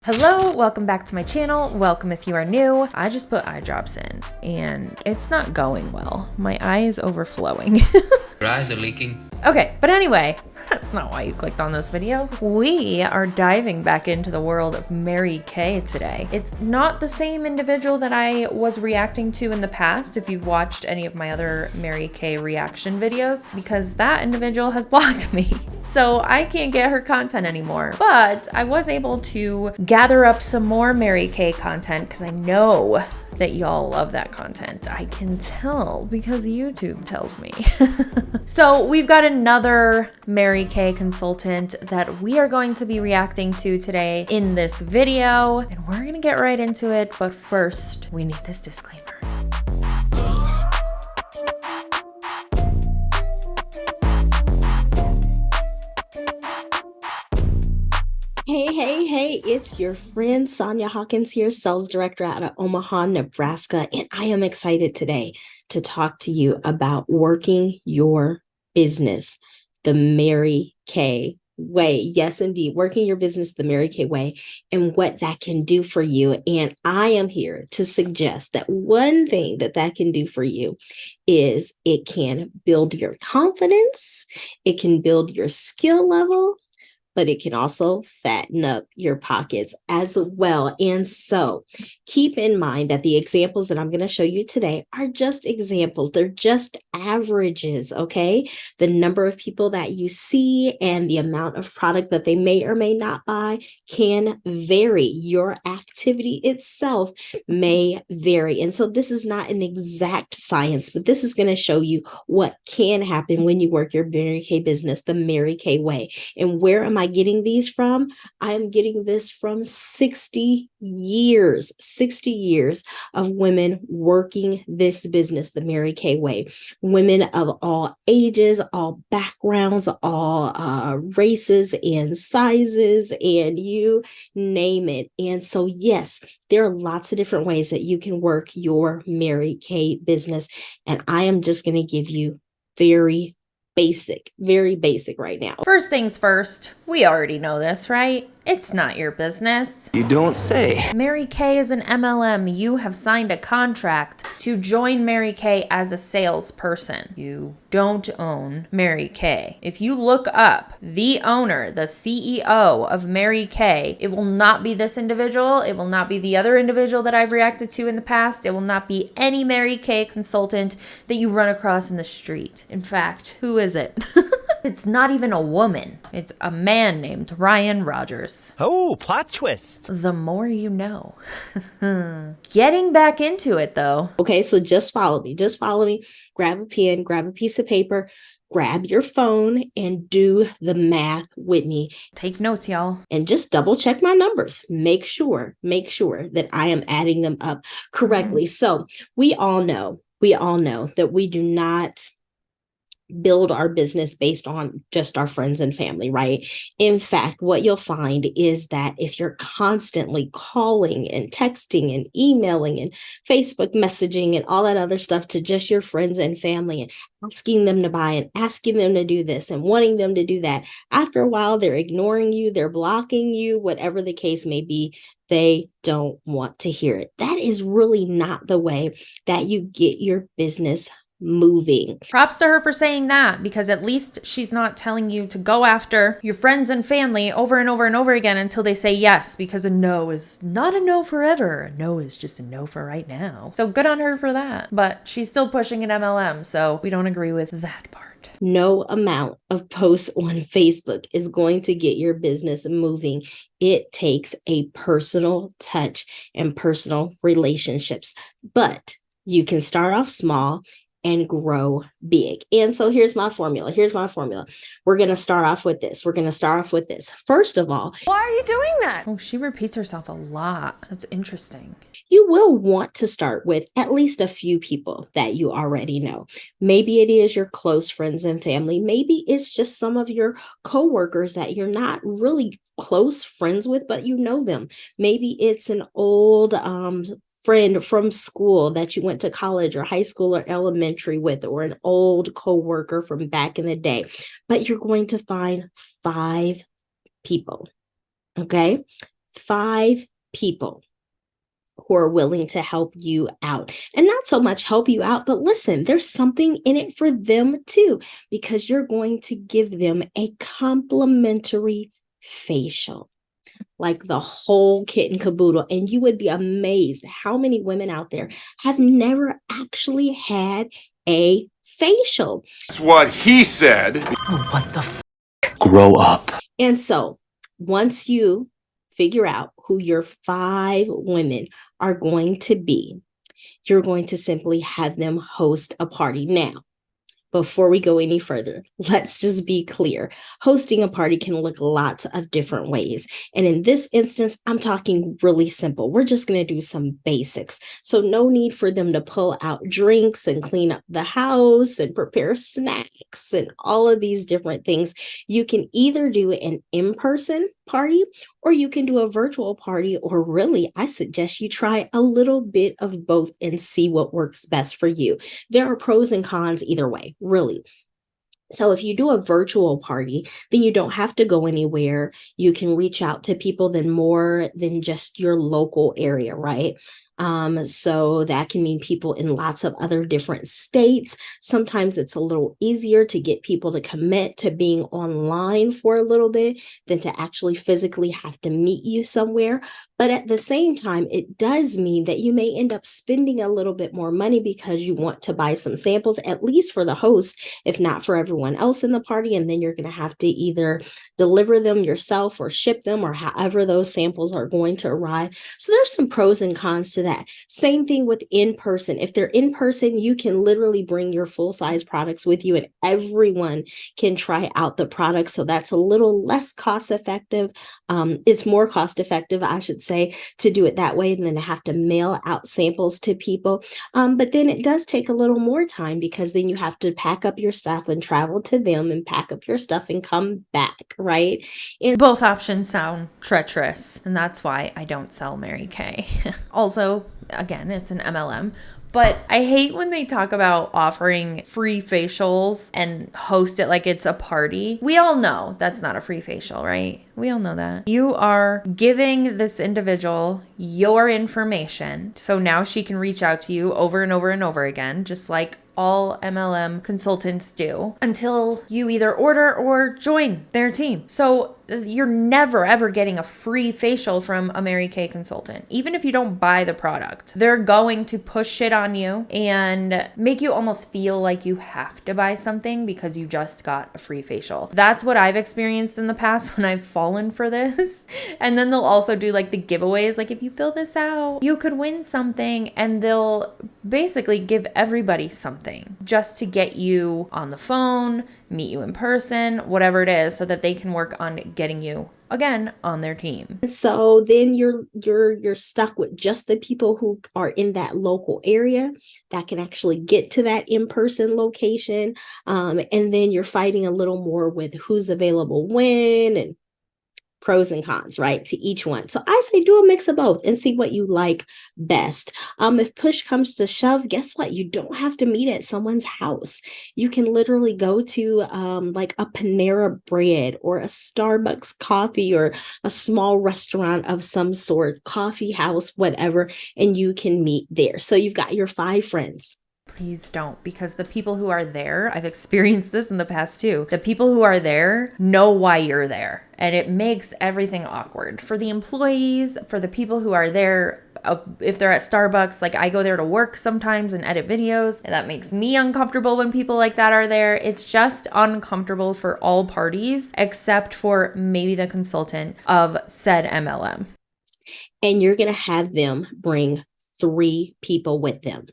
Hello, welcome back to my channel. Welcome if you are new. I just put eye drops in and it's not going well. My eye is overflowing. Your eyes are leaking. Okay, but anyway, that's not why you clicked on this video. We are diving back into the world of Mary Kay today. It's not the same individual that I was reacting to in the past if you've watched any of my other Mary Kay reaction videos, because that individual has blocked me. So I can't get her content anymore. But I was able to gather up some more Mary Kay content because I know that y'all love that content. I can tell because YouTube tells me. So we've got another Mary Kay consultant that we are going to be reacting to today in this video, and we're gonna get right into it. But first, we need this disclaimer. Hey, it's your friend Sonia Hawkins here, sales director out of Omaha, Nebraska, and I am excited today to talk to you about working your business the Mary Kay way. Yes, indeed, working your business the Mary Kay way and what that can do for you. And I am here to suggest that one thing that can do for you is it can build your confidence, it can build your skill level, but it can also fatten up your pockets as well. And so keep in mind that the examples that I'm going to show you today are just examples. They're just averages, okay? The number of people that you see and the amount of product that they may or may not buy can vary. Your activity itself may vary. And so this is not an exact science, but this is going to show you what can happen when you work your Mary Kay business the Mary Kay way. And where am I getting these from? I am getting this from 60 years of women working this business the Mary Kay way. Women of all ages, all backgrounds, all races and sizes, and you name it. And so, yes, there are lots of different ways that you can work your Mary Kay business. And I am just going to give you very basic right now. First things first, we already know this, right? It's not your business. You don't say. Mary Kay is an MLM. You have signed a contract to join Mary Kay as a salesperson. You don't own Mary Kay. If you look up the owner, the CEO of Mary Kay, it will not be this individual. It will not be the other individual that I've reacted to in the past. It will not be any Mary Kay consultant that you run across in the street. In fact, who is it? It's not even a woman. It's a man named Ryan Rogers. Oh, plot twist. The more you know. Getting back into it though. Okay, so just follow me. Grab a pen, grab a piece of paper, grab your phone and do the math with me. Take notes, y'all. And just double check my numbers. Make sure that I am adding them up correctly. So we all know that we do not build our business based on just our friends and family, right? In fact, what you'll find is that if you're constantly calling and texting and emailing and Facebook messaging and all that other stuff to just your friends and family and asking them to buy and asking them to do this and wanting them to do that, after a while, they're ignoring you, they're blocking you, whatever the case may be. They don't want to hear it. That is really not the way that you get your business moving. Props to her for saying that, because at least she's not telling you to go after your friends and family over and over and over again until they say yes, because a no is not a no forever. A no is just a no for right now. So good on her for that. But she's still pushing an MLM, so we don't agree with that part. No amount of posts on Facebook is going to get your business moving. It takes a personal touch and personal relationships, but you can start off small and grow big. And so here's my formula. We're going to start off with this. First of all, why are you doing that? Oh, she repeats herself a lot. That's interesting. You will want to start with at least a few people that you already know. Maybe it is your close friends and family. Maybe it's just some of your coworkers that you're not really close friends with, but you know them. Maybe it's an old friend from school that you went to college or high school or elementary with, or an old coworker from back in the day. But you're going to find 5 people. Okay, 5 people who are willing to help you out. And not so much help you out, but listen, there's something in it for them too, because you're going to give them a complimentary facial, like the whole kit and caboodle. And you would be amazed how many women out there have never actually had a facial. That's what he said. Oh, what the Grow up. And so once you figure out who your 5 women are going to be, you're going to simply have them host a party. Now, before we go any further, let's just be clear. Hosting a party can look lots of different ways. And in this instance, I'm talking really simple. We're just going to do some basics. So no need for them to pull out drinks and clean up the house and prepare snacks and all of these different things. You can either do an in-person party or you can do a virtual party, or really, I suggest you try a little bit of both and see what works best for you. There are pros and cons either way, really. So if you do a virtual party, then you don't have to go anywhere. You can reach out to people than more than just your local area, right? So that can mean people in lots of other different states. Sometimes it's a little easier to get people to commit to being online for a little bit than to actually physically have to meet you somewhere. But at the same time, it does mean that you may end up spending a little bit more money because you want to buy some samples, at least for the host, if not for everyone else in the party. And then you're going to have to either deliver them yourself or ship them, or however those samples are going to arrive. So there's some pros and cons to that. Same thing with in person. If they're in person, you can literally bring your full size products with you and everyone can try out the products. So that's a little less cost effective. It's more cost effective, I should say, to do it that way than to have to mail out samples to people. But then it does take a little more time because then you have to pack up your stuff and travel to them and pack up your stuff and come back, right? And both options sound treacherous, and that's why I don't sell Mary Kay. Also, again, it's an MLM. But I hate when they talk about offering free facials and host it like it's a party. We all know that's not a free facial, right? We all know that. You are giving this individual your information, so now she can reach out to you over and over and over again, just like all MLM consultants do, until you either order or join their team. So you're never ever getting a free facial from a Mary Kay consultant. Even if you don't buy the product, they're going to push shit on you and make you almost feel like you have to buy something because you just got a free facial. That's what I've experienced in the past when I've fallen for this. And then they'll also do like the giveaways, like if you fill this out, you could win something, and they'll basically give everybody something just to get you on the phone, meet you in person, whatever it is, so that they can work on getting you again on their team. So then you're stuck with just the people who are in that local area that can actually get to that in-person location. And then you're fighting a little more with who's available when and pros and cons, right, to each one. So I say do a mix of both and see what you like best. If push comes to shove, guess what? You don't have to meet at someone's house. You can literally go to like a Panera Bread or a Starbucks coffee or a small restaurant of some sort, coffee house, whatever, and you can meet there. So you've got your 5 friends. Please don't, because the people who are there, I've experienced this in the past too. The people who are there know why you're there, and it makes everything awkward for the employees, for the people who are there. If they're at Starbucks, like I go there to work sometimes and edit videos, and that makes me uncomfortable when people like that are there. It's just uncomfortable for all parties except for maybe the consultant of said MLM. And you're going to have them bring 3 people with them.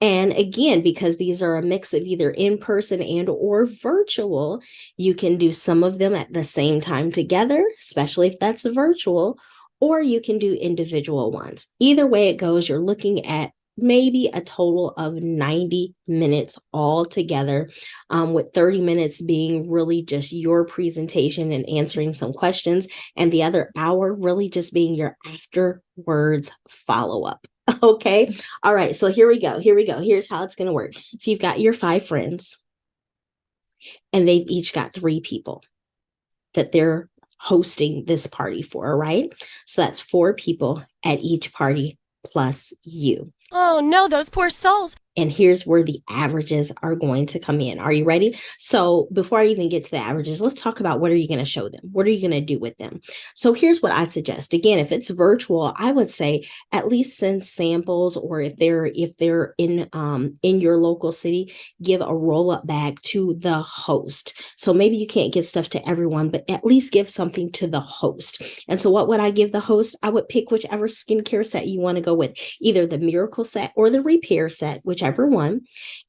And again, because these are a mix of either in-person and or virtual, you can do some of them at the same time together, especially if that's virtual, or you can do individual ones. Either way it goes, you're looking at maybe a total of 90 minutes all together, with 30 minutes being really just your presentation and answering some questions, and the other hour really just being your afterwards follow-up. Okay. All right. So here we go. Here's how it's going to work. So you've got your 5 friends, and they've each got 3 people that they're hosting this party for, right? So that's 4 people at each party plus you. Oh no, those poor souls. And here's where the averages are going to come in. Are you ready? So before I even get to the averages, let's talk about what are you going to show them? What are you going to do with them? So here's what I suggest. Again, if it's virtual, I would say at least send samples, or if they're in your local city, give a roll-up bag to the host. So maybe you can't get stuff to everyone, but at least give something to the host. And so what would I give the host? I would pick whichever skincare set you want to go with, either the Miracle set or the Repair set, whichever one,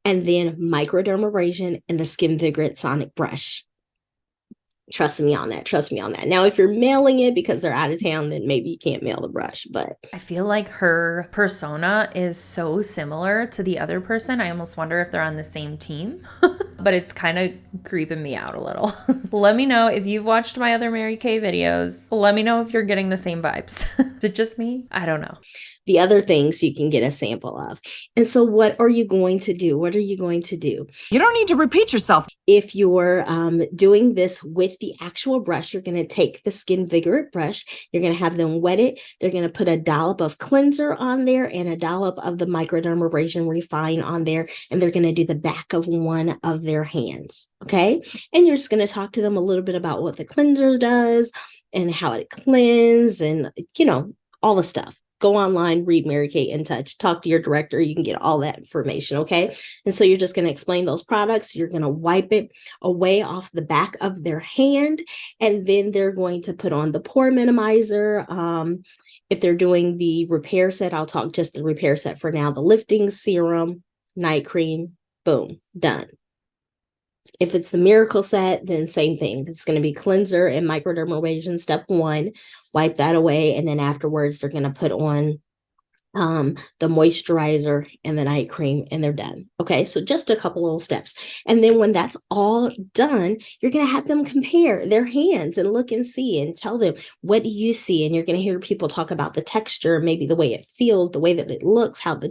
and then microdermabrasion and the Skin Vigorant Sonic Brush. Trust me on that. Trust me on that. Now, if you're mailing it because they're out of town, then maybe you can't mail the brush, but I feel like her persona is so similar to the other person. I almost wonder if they're on the same team, but it's kind of creeping me out a little. Let me know if you've watched my other Mary Kay videos. Let me know if you're getting the same vibes. Is it just me? I don't know. The other things you can get a sample of. And so what are you going to do? What are you going to do? You don't need to repeat yourself. If you're doing this with the actual brush, you're going to take the Skin Vigorant brush. You're going to have them wet it. They're going to put a dollop of cleanser on there and a dollop of the microdermabrasion refine on there. And they're going to do the back of one of their hands. Okay. And you're just going to talk to them a little bit about what the cleanser does and how it cleanses and, all the stuff. Go online, read Mary Kay in Touch, talk to your director. You can get all that information, okay? And so you're just going to explain those products. You're going to wipe it away off the back of their hand, and then they're going to put on the pore minimizer. If they're doing the repair set, I'll talk just the repair set for now. The lifting serum, night cream, boom, done. If it's the Miracle set, then same thing. It's going to be cleanser and microdermabrasion, step 1. Wipe that away. And then afterwards, they're going to put on the moisturizer and the night cream, and they're done. Okay, so just a couple little steps. And then when that's all done, you're going to have them compare their hands and look and see and tell them, what do you see? And you're going to hear people talk about the texture, maybe the way it feels, the way that it looks, how the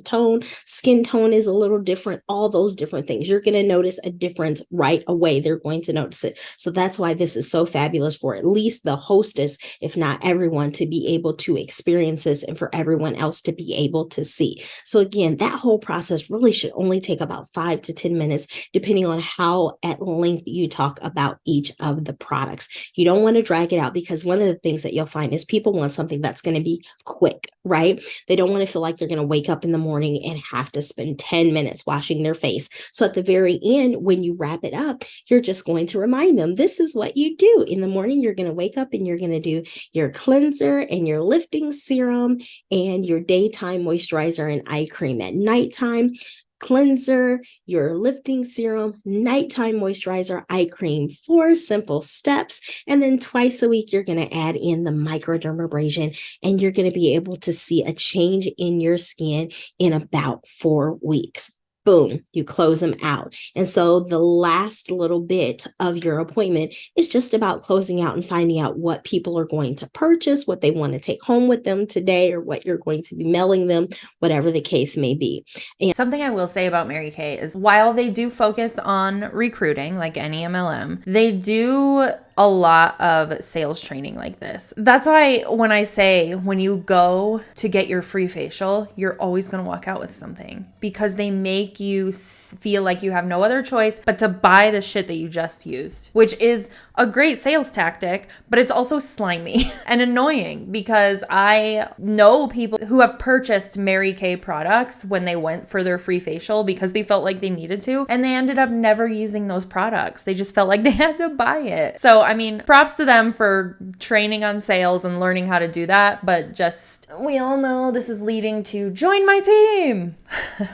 skin tone is a little different, all those different things. You're going to notice a difference right away. They're going to notice it. So that's why this is so fabulous for at least the hostess, if not everyone, to be able to experience this and for everyone else to be able to see. So again, that whole process really should only take about 5 to 10 minutes, depending on how at length you talk about each of the products. You don't want to drag it out, because one of the things that you'll find is people want something that's going to be quick, right? They don't want to feel like they're going to wake up in the morning and have to spend 10 minutes washing their face. So at the very end, when you wrap it up, you're just going to remind them, this is what you do. In the morning, you're going to wake up and you're going to do your cleanser and your lifting serum and your daytime moisturizer and eye cream. At nighttime, cleanser, your lifting serum, nighttime moisturizer, eye cream. 4 simple steps. And then twice a week, you're going to add in the microdermabrasion, and you're going to be able to see a change in your skin in about 4 weeks. Boom, you close them out. And so the last little bit of your appointment is just about closing out and finding out what people are going to purchase, what they want to take home with them today, or what you're going to be mailing them, whatever the case may be. And something I will say about Mary Kay is, while they do focus on recruiting like any MLM, they do a lot of sales training like this. That's why when I say, when you go to get your free facial, you're always going to walk out with something, because they make you feel like you have no other choice but to buy the shit that you just used, which is a great sales tactic, but it's also slimy and annoying, because I know people who have purchased Mary Kay products when they went for their free facial because they felt like they needed to, and they ended up never using those products. They just felt like they had to buy it. So, I mean, props to them for training on sales and learning how to do that, but just, we all know this is leading to join my team.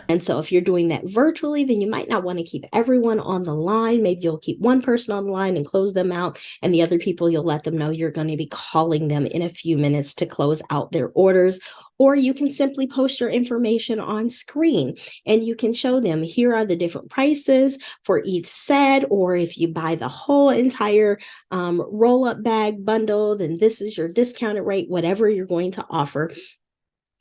And so if you're doing that virtually, then you might not want to keep everyone on the line. Maybe you'll keep one person on the line and close them out, and the other people, you'll let them know you're going to be calling them in a few minutes to close out their orders. Or you can simply post your information on screen, and you can show them, here are the different prices for each set. Or if you buy the whole entire roll-up bag bundle, then this is your discounted rate, whatever you're going to offer.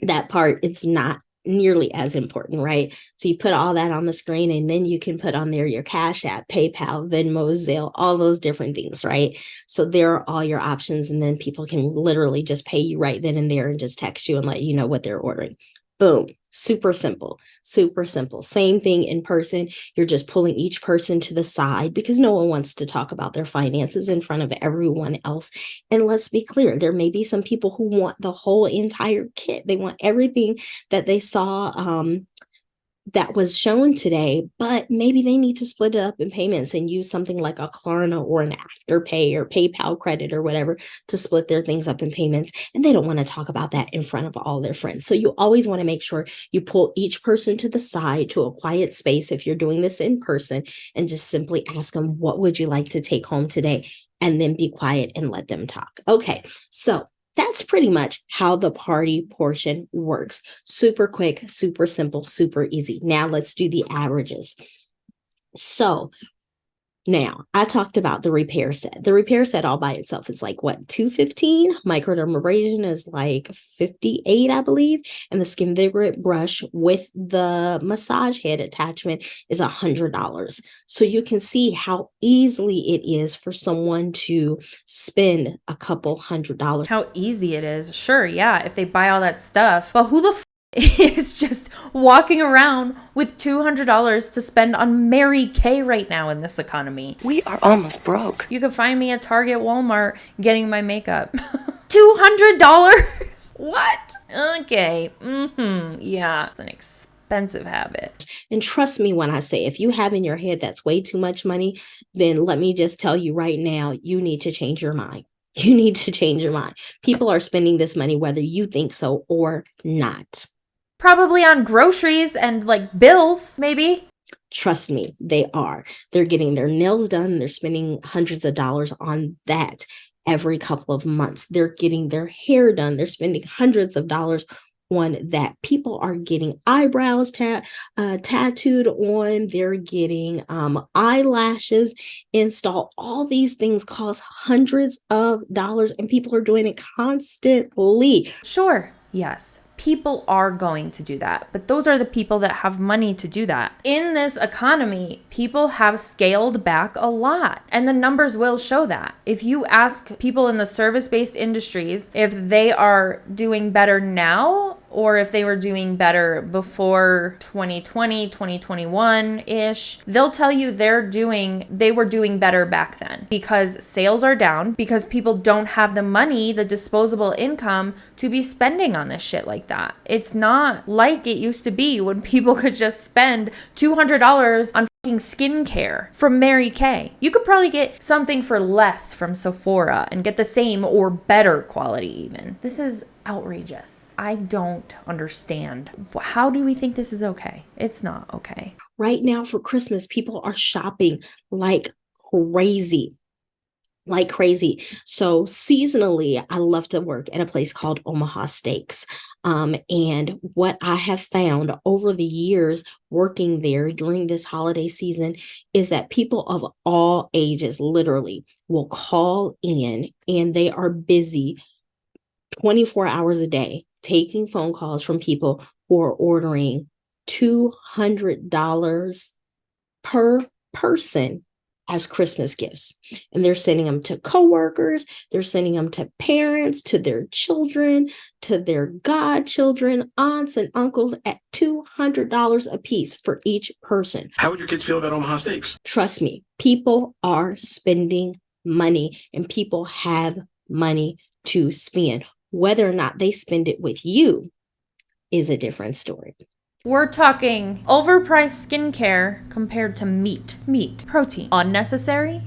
That part, it's not nearly as important, right? So you put all that on the screen, and then you can put on there your Cash App, PayPal, Venmo, Zelle, all those different things, right? So there are all your options, and then people can literally just pay you right then and there and just text you and let you know what they're ordering. Boom. Super simple, super simple. Same thing in person. You're just pulling each person to the side because no one wants to talk about their finances in front of everyone else. And let's be clear, there may be some people who want the whole entire kit. They want everything that they saw that was shown today, but maybe they need to split it up in payments and use something like a Klarna or an Afterpay or PayPal credit or whatever to split their things up in payments. And they don't want to talk about that in front of all their friends. So you always want to make sure you pull each person to the side to a quiet space if you're doing this in person, and just simply ask them, what would you like to take home today? And then be quiet and let them talk. Okay, so that's pretty much how the party portion works. Super quick, super simple, super easy. Now let's do the averages. So now I talked about the repair set. The repair set all by itself is like what, $215? Microdermabrasion is like $58, I believe. And the Skin Vigorant brush with the massage head attachment is $100. So you can see how easily it is for someone to spend a couple $100. How easy it is. Sure, yeah, if they buy all that stuff. But who the is just walking around with $200 to spend on Mary Kay right now in this economy? We are almost broke. You can find me at Target, Walmart getting my makeup. $200? What? Okay. Yeah, it's an expensive habit. And trust me when I say, if you have in your head that's way too much money, then let me just tell you right now, you need to change your mind. You need to change your mind. People are spending this money whether you think so or not. Probably on groceries and like bills, maybe. Trust me, they are. They're getting their nails done. They're spending hundreds of dollars on that every couple of months. They're getting their hair done. They're spending hundreds of dollars on that. People are getting eyebrows tattooed on. They're getting eyelashes installed. All these things cost hundreds of dollars, and people are doing it constantly. Sure, yes. People are going to do that, but those are the people that have money to do that. In this economy, people have scaled back a lot, and the numbers will show that. If you ask people in the service-based industries if they are doing better now or if they were doing better before 2020, 2021-ish, they'll tell you they were doing better back then because sales are down, because people don't have the money, the disposable income to be spending on this shit like that. It's not like it used to be when people could just spend $200 on fucking skincare from Mary Kay. You could probably get something for less from Sephora and get the same or better quality even. This is outrageous. I don't understand. How do we think this is okay? It's not okay. Right now for Christmas, people are shopping like crazy. Like crazy. So seasonally, I love to work at a place called Omaha Steaks. And what I have found over the years working there during this holiday season is that people of all ages literally will call in, and they are busy 24 hours a day taking phone calls from people who are ordering $200 per person as Christmas gifts. And they're sending them to coworkers, they're sending them to parents, to their children, to their godchildren, aunts and uncles at $200 a piece for each person. How would your kids feel about Omaha Steaks? Trust me, people are spending money, and people have money to spend. Whether or not they spend it with you is a different story. We're talking overpriced skincare compared to meat. Meat, protein, unnecessary,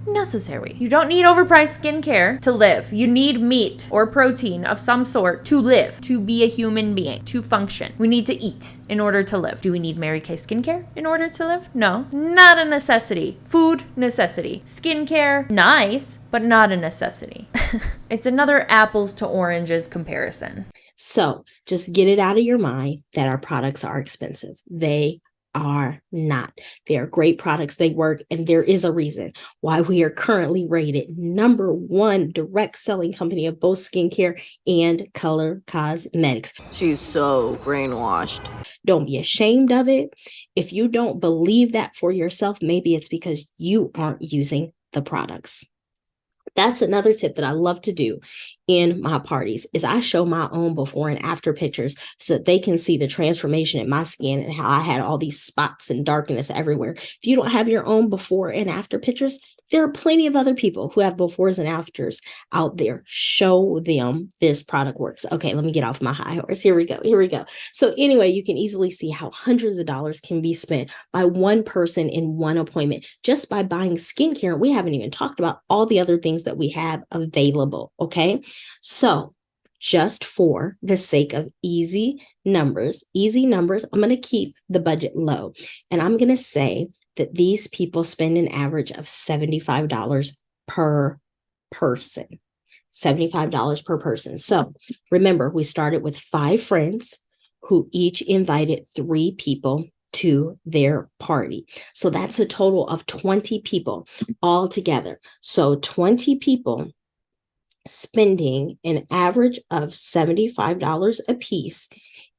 necessary. You don't need overpriced skincare to live. You need meat or protein of some sort to live, to be a human being, to function. We need to eat in order to live. Do we need Mary Kay skincare in order to live? No, not a necessity. Food, necessity. Skincare, nice, but not a necessity. It's another apples to oranges comparison. So just get it out of your mind that our products are expensive. They are not. They are great products. They work. And there is a reason why we are currently rated #1 direct selling company of both skincare and color cosmetics. She's so brainwashed. Don't be ashamed of it. If you don't believe that for yourself, maybe it's because you aren't using the products. That's another tip that I love to do in my parties is I show my own before and after pictures so that they can see the transformation in my skin and how I had all these spots and darkness everywhere. If you don't have your own before and after pictures, there are plenty of other people who have befores and afters out there. Show them this product works. Okay, let me get off my high horse. Here we go. So anyway, you can easily see how hundreds of dollars can be spent by one person in one appointment just by buying skincare. We haven't even talked about all the other things that we have available, okay? So just for the sake of easy numbers, I'm going to keep the budget low. And I'm going to say that these people spend an average of $75 per person. $75 per person. So remember, we started with 5 friends who each invited 3 people to their party. So that's a total of 20 people all together. So 20 people spending an average of $75 a piece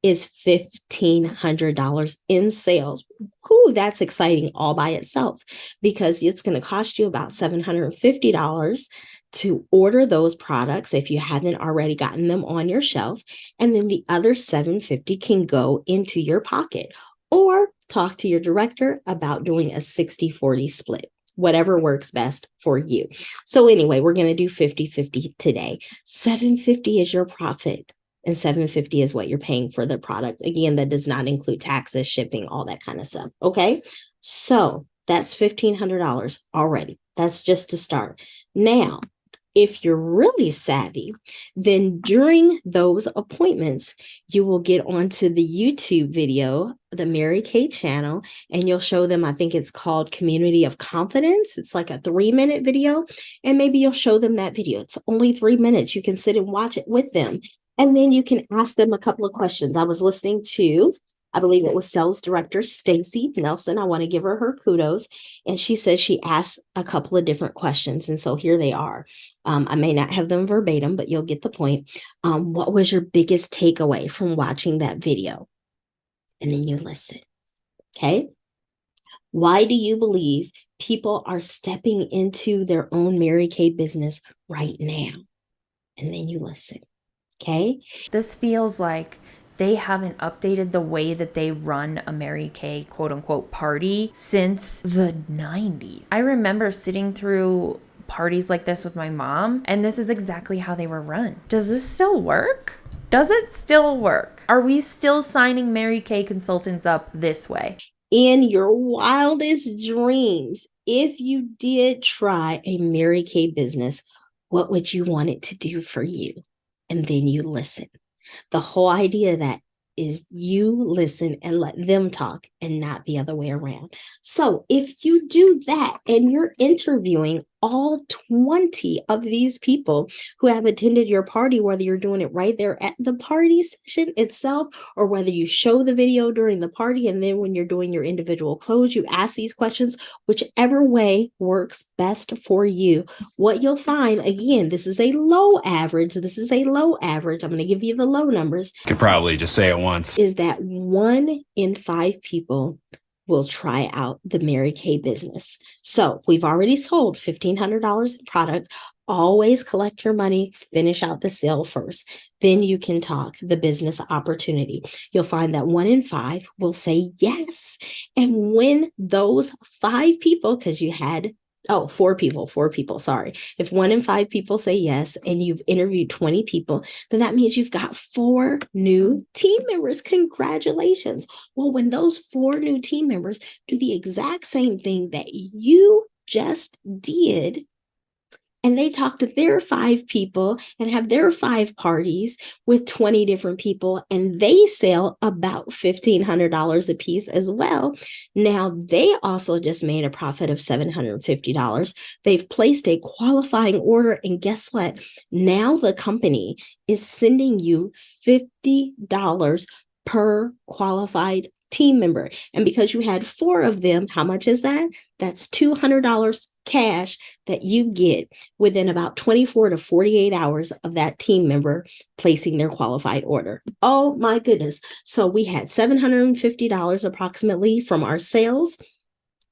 is $1,500 in sales. Ooh, that's exciting all by itself because it's going to cost you about $750 to order those products if you haven't already gotten them on your shelf. And then the other $750 can go into your pocket or talk to your director about doing a 60-40 split. Whatever works best for you. So anyway, we're going to do 50-50 today. $750 is your profit and $750 is what you're paying for the product. Again, that does not include taxes, shipping, all that kind of stuff. Okay. So that's $1,500 already. That's just to start. Now, if you're really savvy, then during those appointments, you will get onto the YouTube video, the Mary Kay channel, and you'll show them, I think it's called Community of Confidence. It's like a 3-minute video, and maybe you'll show them that video. It's only 3 minutes. You can sit and watch it with them, and then you can ask them a couple of questions. I was listening to, I believe it was sales director Stacy Nelson. I want to give her kudos. And she says she asked a couple of different questions. And so here they are. I may not have them verbatim, but you'll get the point. What was your biggest takeaway from watching that video? And then you listen. Okay. Why do you believe people are stepping into their own Mary Kay business right now? And then you listen. Okay. This feels like they haven't updated the way that they run a Mary Kay quote unquote party since the 90s. I remember sitting through parties like this with my mom, and this is exactly how they were run. Does this still work? Does it still work? Are we still signing Mary Kay consultants up this way? In your wildest dreams, if you did try a Mary Kay business, what would you want it to do for you? And then you listen. The whole idea of that is you listen and let them talk and not the other way around. So if you do that and you're interviewing all 20 of these people who have attended your party, whether you're doing it right there at the party session itself, or whether you show the video during the party, and then when you're doing your individual clothes, you ask these questions, whichever way works best for you. What you'll find, again, this is a low average. I'm going to give you the low numbers. Could probably just say it once. Is that 1 in 5 people will try out the Mary Kay business. So we've already sold $1,500 in product. Always collect your money, finish out the sale first. Then you can talk the business opportunity. You'll find that 1 in 5 will say yes. And when those 5 people, because you had 4 people, sorry. If 1 in 5 people say yes, and you've interviewed 20 people, then that means you've got 4 new team members. Congratulations. Well, when those 4 new team members do the exact same thing that you just did, and they talk to their 5 people and have their 5 parties with 20 different people, and they sell about $1,500 a piece as well. Now, they also just made a profit of $750. They've placed a qualifying order, and guess what? Now the company is sending you $50 per qualified team member. And because you had 4 of them, how much is that? That's $200 cash that you get within about 24 to 48 hours of that team member placing their qualified order. Oh my goodness. So we had $750 approximately from our sales.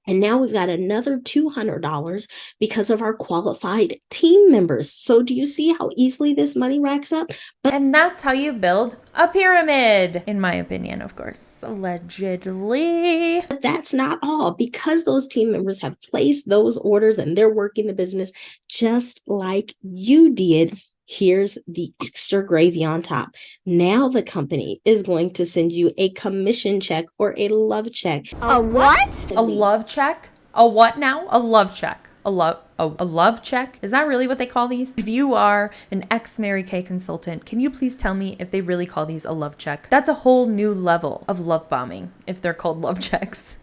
And now we've got another $200 because of our qualified team members. So do you see how easily this money racks up? And that's how you build a pyramid, in my opinion, of course, allegedly. But that's not all. Because those team members have placed those orders and they're working the business just like you did, here's the extra gravy on top. Now the company is going to send you a commission check or a love check. A what? A love check? A what now? A love check. A love check? Is that really what they call these? If you are an ex-Mary Kay consultant, can you please tell me if they really call these a love check? That's a whole new level of love bombing if they're called love checks.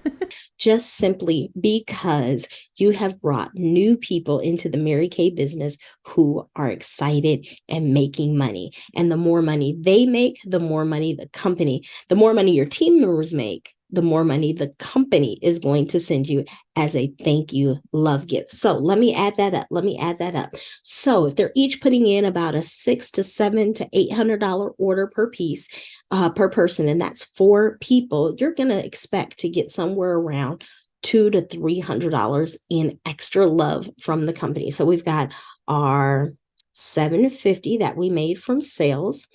Just simply because you have brought new people into the Mary Kay business who are excited and making money. And the more money they make, the more money the more money your team members make, the more money the company is going to send you as a thank you love gift. So let me add that up. So if they're each putting in about a $600 to $700 to $800 order per piece, per person, and that's 4 people, you're going to expect to get somewhere around $200 to $300 in extra love from the company. So we've got our $750 that we made from sales,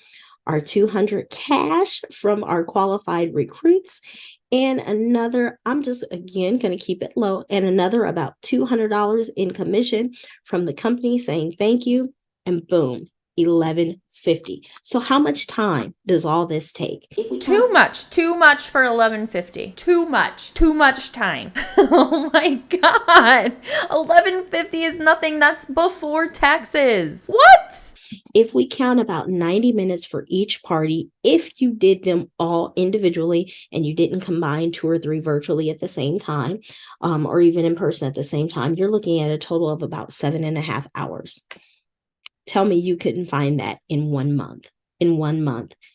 our $200 cash from our qualified recruits, and another, I'm just again going to keep it low, and another about $200 in commission from the company saying thank you, and boom, $1,150. So how much time does all this take? Too much for $1,150. Too much time. Oh my God. $1,150 is nothing. That's before taxes. What? If we count about 90 minutes for each party, if you did them all individually and you didn't combine 2 or 3 virtually at the same time, or even in person at the same time, you're looking at a total of about 7.5 hours. Tell me you couldn't find that in 1 month.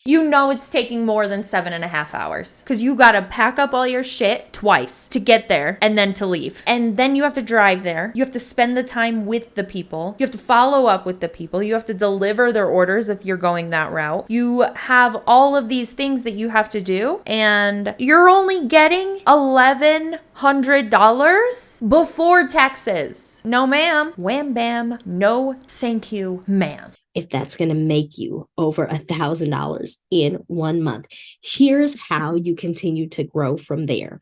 You know it's taking more than 7.5 hours because you got to pack up all your shit twice to get there and then to leave. And then you have to drive there. You have to spend the time with the people. You have to follow up with the people. You have to deliver their orders if you're going that route. You have all of these things that you have to do, and you're only getting $1,100 before taxes. No, ma'am. Wham, bam. No, thank you, ma'am. If that's going to make you over $1,000 in 1 month. Here's how you continue to grow from there.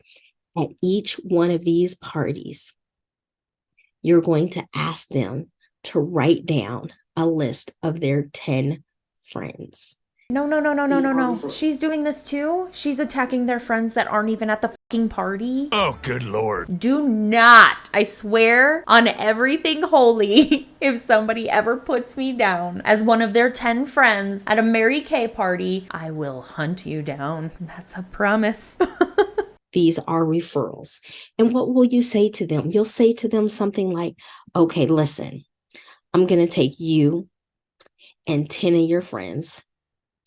At each one of these parties, you're going to ask them to write down a list of their 10 friends. No. She's doing this too? She's attacking their friends that aren't even at the fucking party? Oh, good Lord. Do not, I swear on everything holy, if somebody ever puts me down as one of their 10 friends at a Mary Kay party, I will hunt you down. That's a promise. These are referrals. And what will you say to them? You'll say to them something like, okay, listen, I'm going to take you and 10 of your friends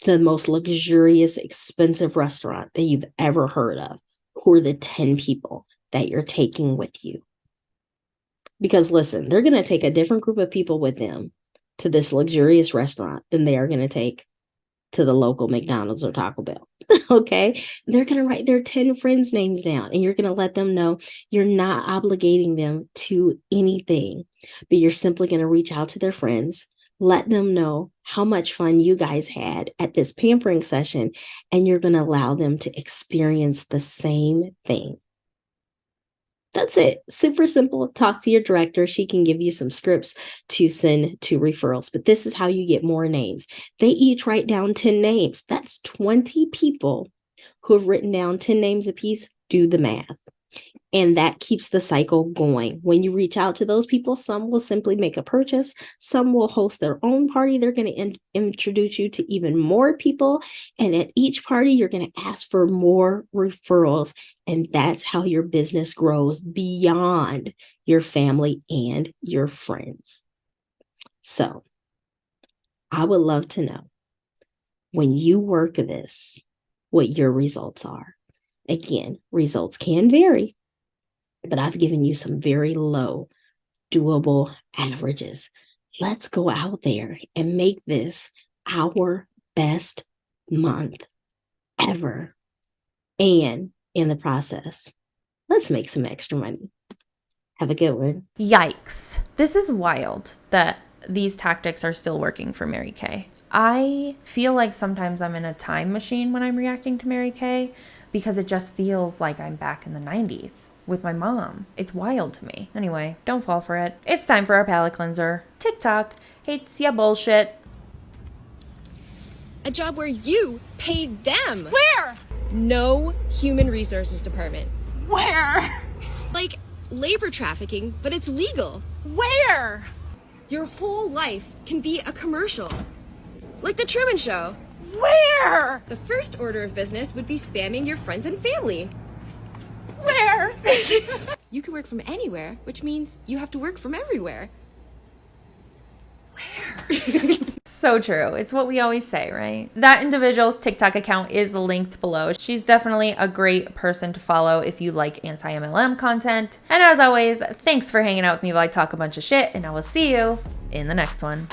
to the most luxurious, expensive restaurant that you've ever heard of. Who are the 10 people that you're taking with you? Because listen, they're going to take a different group of people with them to this luxurious restaurant than they are going to take to the local McDonald's or Taco Bell. Okay? They're going to write their 10 friends' names down, and you're going to let them know you're not obligating them to anything, but you're simply going to reach out to their friends, let them know how much fun you guys had at this pampering session, and you're going to allow them to experience the same thing. That's it. Super simple. Talk to your director. She can give you some scripts to send to referrals. But this is how you get more names. They each write down 10 names. That's 20 people who have written down 10 names apiece. Do the math. And that keeps the cycle going. When you reach out to those people, some will simply make a purchase. Some will host their own party. They're going to introduce you to even more people. And at each party, you're going to ask for more referrals. And that's how your business grows beyond your family and your friends. So I would love to know, when you work this, what your results are. Again, results can vary, but I've given you some very low, doable averages. Let's go out there and make this our best month ever. And in the process, let's make some extra money. Have a good one. Yikes. This is wild that these tactics are still working for Mary Kay. I feel like sometimes I'm in a time machine when I'm reacting to Mary Kay because it just feels like I'm back in the 90s with my mom. It's wild to me. Anyway, don't fall for it. It's time for our palette cleanser. TikTok hates ya bullshit. A job where you paid them. Where? No human resources department. Where? Like labor trafficking, but it's legal. Where? Your whole life can be a commercial. Like the Truman Show. Where? The first order of business would be spamming your friends and family. Where? You can work from anywhere, which means you have to work from everywhere. So true. It's what we always say, right? That individual's TikTok account is linked below. She's definitely a great person to follow if you like anti-mlm content. And as always, thanks for hanging out with me while I talk a bunch of shit, and I will see you in the next one.